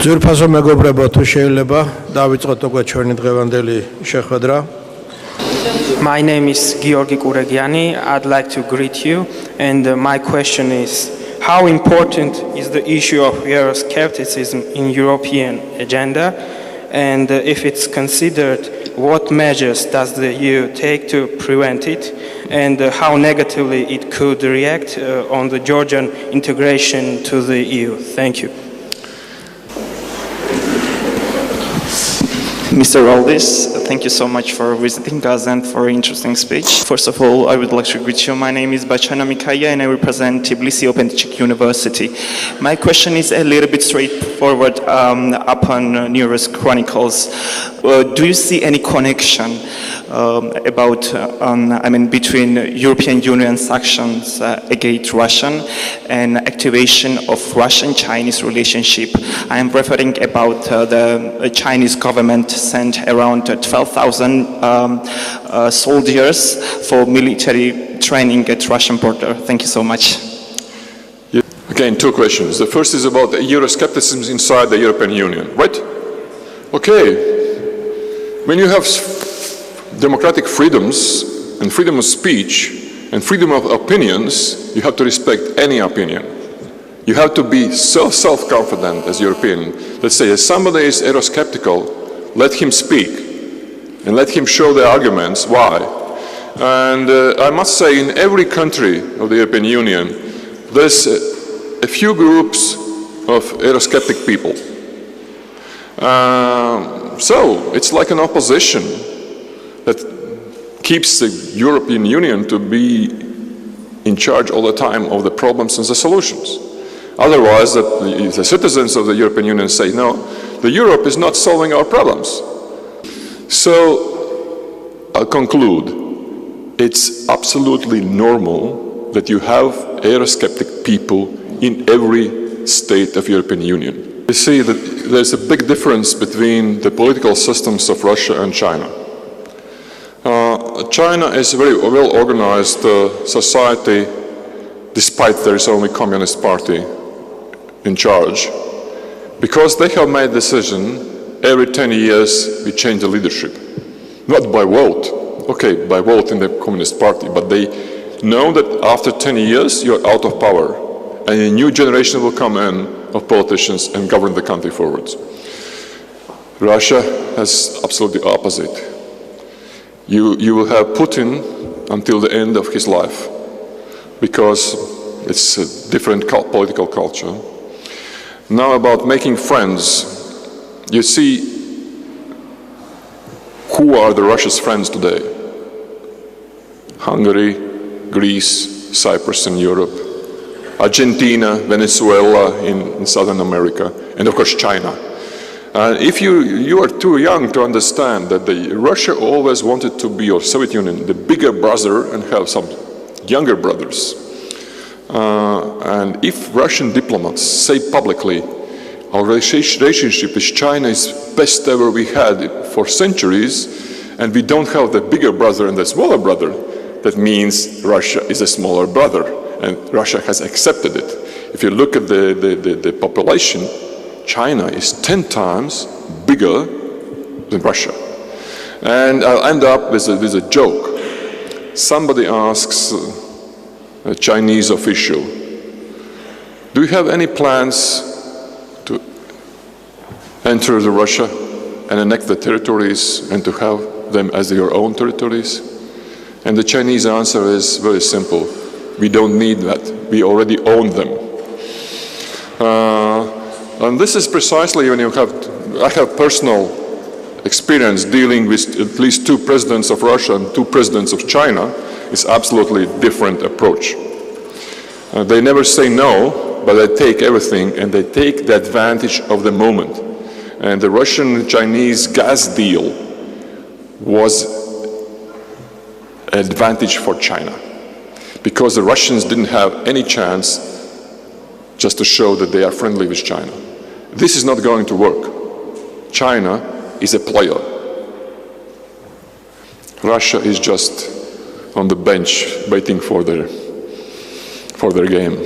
ძვირფასო მეგობრებო, თუ შეიძლება დავიწყოთ უკვე ჩვენი დღევანდელი შეხვედრა. My name is Georgi Kuregiani. I'd like to greet you, and my question is, how important is the issue of Euroscepticism in European agenda, and if it's considered, what measures does the EU take to prevent it, and how negatively it could react on the Georgian integration to the EU? Thank you. Mr. Valdis, thank you so much for visiting us and for an interesting speech. First of all, I would like to greet you. My name is Bachana, Mikaia, and I represent Tbilisi Open University. My question is a little bit straightforward upon numerous chronicles. Do you see any connection between European Union sanctions against Russia and activation of Russian-Chinese relationship? I am referring about the Chinese government sent around 12,000 soldiers for military training at Russian border. Thank you so much. Again, two questions. The first is about the Euroscepticism inside the European Union, right? Okay. When you have democratic freedoms and freedom of speech and freedom of opinions, you have to respect any opinion. You have to be so self-confident as European. Let's say if somebody is Eurosceptical, let him speak and let him show the arguments why. And I must say, in every country of the European Union, there's a few groups of Eurosceptic people. So it's like an opposition that keeps the European Union to be in charge all the time of the problems and the solutions. Otherwise, the citizens of the European Union say, no, the Europe is not solving our problems. So, I'll conclude. It's absolutely normal that you have Eurosceptic people in every state of European Union. You see that there's a big difference between the political systems of Russia and China. China is a very well-organized society, despite there is only Communist Party in charge, because they have made a decision every 10 years we change the leadership. Not by vote, okay, by vote in the Communist Party, but they know that after 10 years you're out of power and a new generation will come in of politicians and govern the country forwards. Russia has absolutely opposite. You will have Putin until the end of his life because it's a different political culture. Now about making friends, you see who are the Russia's friends today? Hungary, Greece, Cyprus in Europe, Argentina, Venezuela in Southern America, and of course China. If you are too young to understand that Russia always wanted to be, or Soviet Union, the bigger brother and have some younger brothers. And if Russian diplomats say publicly, our relationship with China is best ever we had for centuries, and we don't have the bigger brother and the smaller brother, that means Russia is a smaller brother, and Russia has accepted it. If you look at the population, China is 10 times bigger than Russia. And I'll end up with a joke. Somebody asks a Chinese official, do you have any plans to enter Russia and annex the territories and to have them as your own territories? And the Chinese answer is very simple. We don't need that. We already own them. And this is precisely when I have personal experience dealing with at least 2 presidents of Russia and 2 presidents of China. It's absolutely different approach. They never say no, but they take everything and they take the advantage of the moment. And the Russian-Chinese gas deal was an advantage for China because the Russians didn't have any chance just to show that they are friendly with China. This is not going to work. China is a player. Russia is just on the bench waiting for their game.